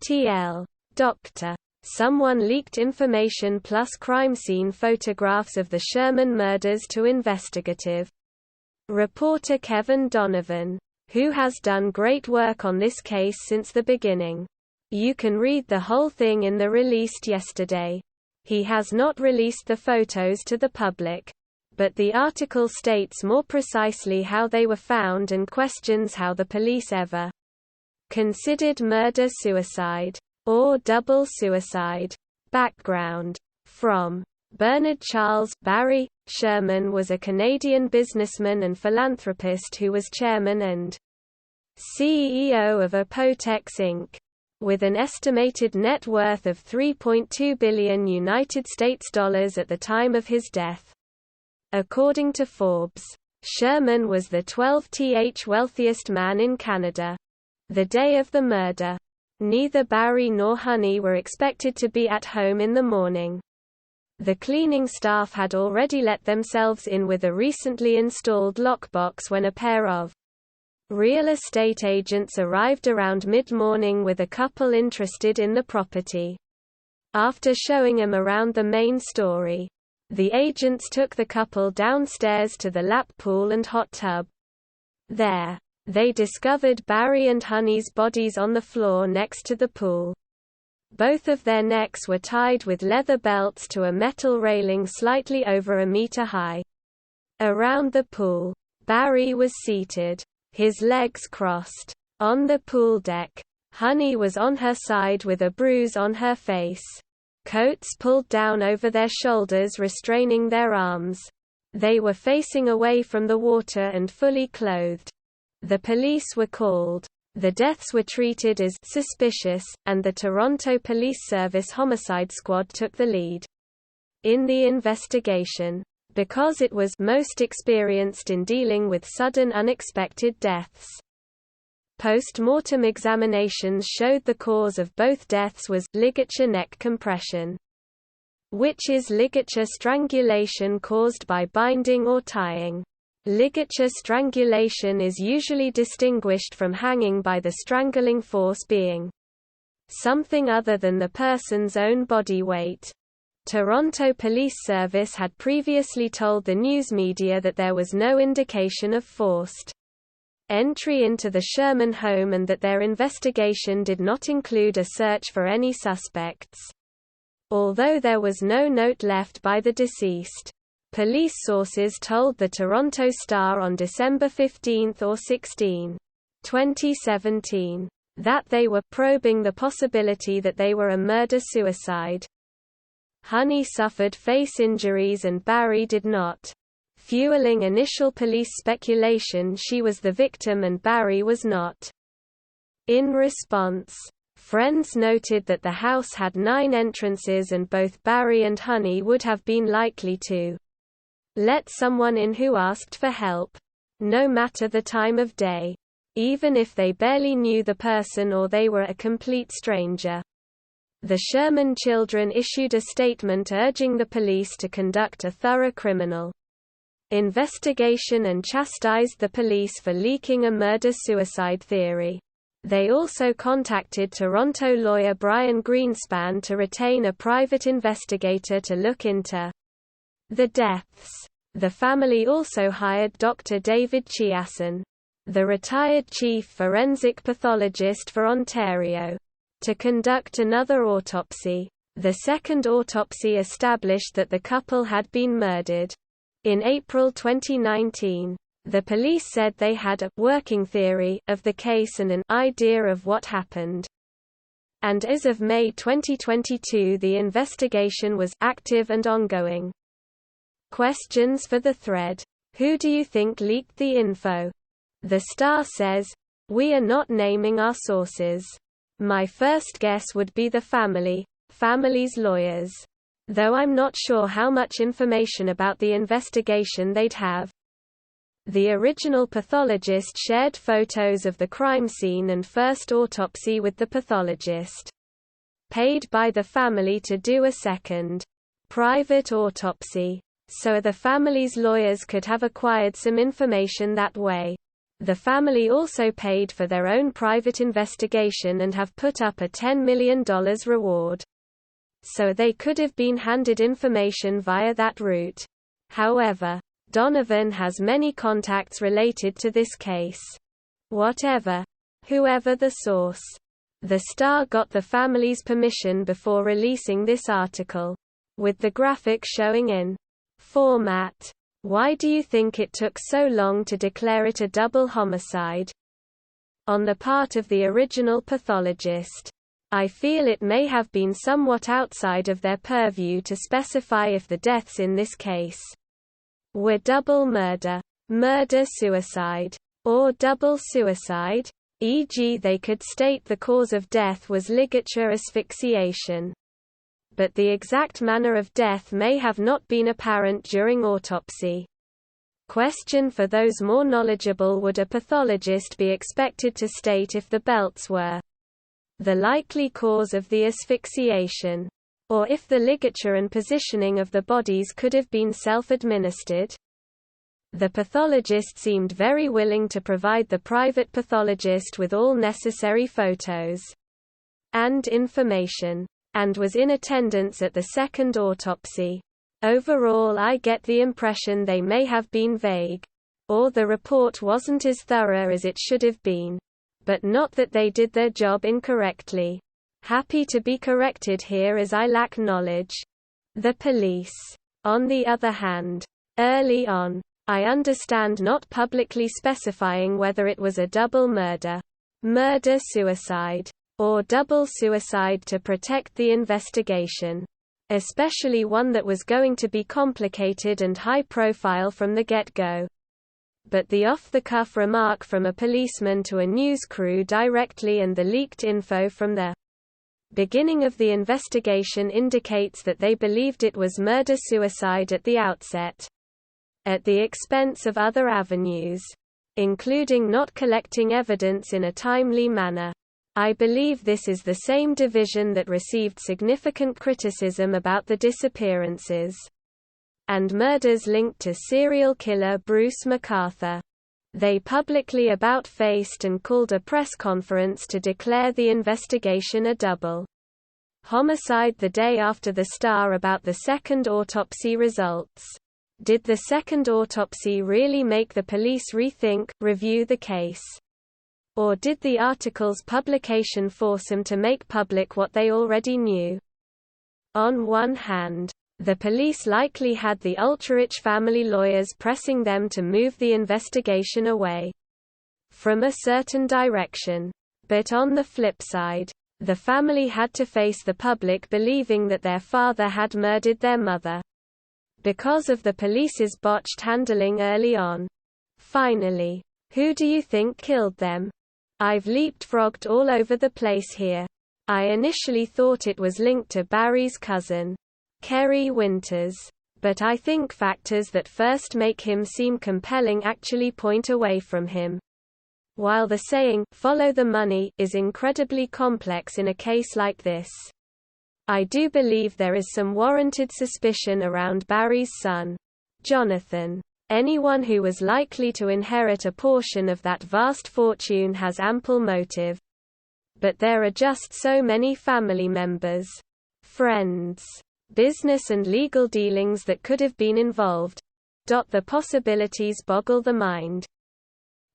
TL. Dr. Someone leaked information plus crime scene photographs of the Sherman murders to investigative reporter Kevin Donovan, who has done great work on this case since the beginning. You can read the whole thing in the released yesterday. He has not released the photos to the public, but the article states more precisely how they were found and questions how the police ever considered murder-suicide or double suicide. Background. From Bernard Charles Barry, Sherman was a Canadian businessman and philanthropist who was chairman and CEO of Apotex Inc. with an estimated net worth of $3.2 billion United States dollars at the time of his death. According to Forbes, Sherman was the 12th wealthiest man in Canada. The day of the murder, neither Barry nor Honey were expected to be at home in the morning. The cleaning staff had already let themselves in with a recently installed lockbox when a pair of real estate agents arrived around mid-morning with a couple interested in the property. After showing them around the main story, the agents took the couple downstairs to the lap pool and hot tub. There, they discovered Barry and Honey's bodies on the floor next to the pool. Both of their necks were tied with leather belts to a metal railing slightly over a meter high. Around the pool, Barry was seated, his legs crossed. On the pool deck, Honey was on her side with a bruise on her face. Coats pulled down over their shoulders restraining their arms. They were facing away from the water and fully clothed. The police were called. The deaths were treated as suspicious, and the Toronto Police Service Homicide Squad took the lead in the investigation, because it was most experienced in dealing with sudden unexpected deaths. Post-mortem examinations showed the cause of both deaths was ligature neck compression, which is ligature strangulation caused by binding or tying. Ligature strangulation is usually distinguished from hanging by the strangling force being something other than the person's own body weight. Toronto Police Service had previously told the news media that there was no indication of forced entry into the Sherman home and that their investigation did not include a search for any suspects. Although there was no note left by the deceased, police sources told the Toronto Star on December 15 or 16, 2017, that they were probing the possibility that they were a murder-suicide. Honey suffered face injuries and Barry did not, fueling initial police speculation she was the victim and Barry was not. In response, friends noted that the house had 9 entrances and both Barry and Honey would have been likely to let someone in who asked for help, no matter the time of day, even if they barely knew the person or they were a complete stranger. The Sherman children issued a statement urging the police to conduct a thorough criminal investigation and chastised the police for leaking a murder-suicide theory. They also contacted Toronto lawyer Brian Greenspan to retain a private investigator to look into the deaths. The family also hired Dr. David Chiasson, the retired chief forensic pathologist for Ontario, to conduct another autopsy. The second autopsy established that the couple had been murdered. In April 2019, the police said they had a working theory of the case and an idea of what happened. And as of May 2022, the investigation was active and ongoing. Questions for the thread. Who do you think leaked the info? The Star says, "We are not naming our sources. My first guess would be the family's lawyers. Though I'm not sure how much information about the investigation they'd have." The original pathologist shared photos of the crime scene and first autopsy with the pathologist, paid by the family to do a second, private autopsy, so the family's lawyers could have acquired some information that way. The family also paid for their own private investigation and have put up a $10 million reward. So they could have been handed information via that route. However, Donovan has many contacts related to this case. Whoever the source, the Star got the family's permission before releasing this article, with the graphic showing in format. Why do you think it took so long to declare it a double homicide? On the part of the original pathologist, I feel it may have been somewhat outside of their purview to specify if the deaths in this case were double murder, murder-suicide, or double suicide, e.g. they could state the cause of death was ligature asphyxiation. But the exact manner of death may have not been apparent during autopsy. Question for those more knowledgeable: would a pathologist be expected to state if the belts were the likely cause of the asphyxiation, or if the ligature and positioning of the bodies could have been self-administered? The pathologist seemed very willing to provide the private pathologist with all necessary photos and information, and was in attendance at the second autopsy. Overall, I get the impression they may have been vague, or the report wasn't as thorough as it should have been, but not that they did their job incorrectly. Happy to be corrected here as I lack knowledge. The police, on the other hand, early on, I understand not publicly specifying whether it was a double murder, murder-suicide, or double suicide to protect the investigation, especially one that was going to be complicated and high-profile from the get-go. But the off-the-cuff remark from a policeman to a news crew directly and the leaked info from the beginning of the investigation indicates that they believed it was murder-suicide at the outset, at the expense of other avenues, including not collecting evidence in a timely manner. I believe this is the same division that received significant criticism about the disappearances and murders linked to serial killer Bruce McArthur. They publicly about-faced and called a press conference to declare the investigation a double homicide the day after the Star about the second autopsy results. Did the second autopsy really make the police review the case? Or did the article's publication force them to make public what they already knew? On one hand, the police likely had the ultra-rich family lawyers pressing them to move the investigation away from a certain direction. But on the flip side, the family had to face the public believing that their father had murdered their mother because of the police's botched handling early on. Finally, who do you think killed them? I've leapfrogged all over the place here. I initially thought it was linked to Barry's cousin, Kerry Winters, but I think factors that first make him seem compelling actually point away from him. While the saying, "follow the money," is incredibly complex in a case like this, I do believe there is some warranted suspicion around Barry's son, Jonathan. Anyone who was likely to inherit a portion of that vast fortune has ample motive. But there are just so many family members, friends, business and legal dealings that could have been involved. The possibilities boggle the mind.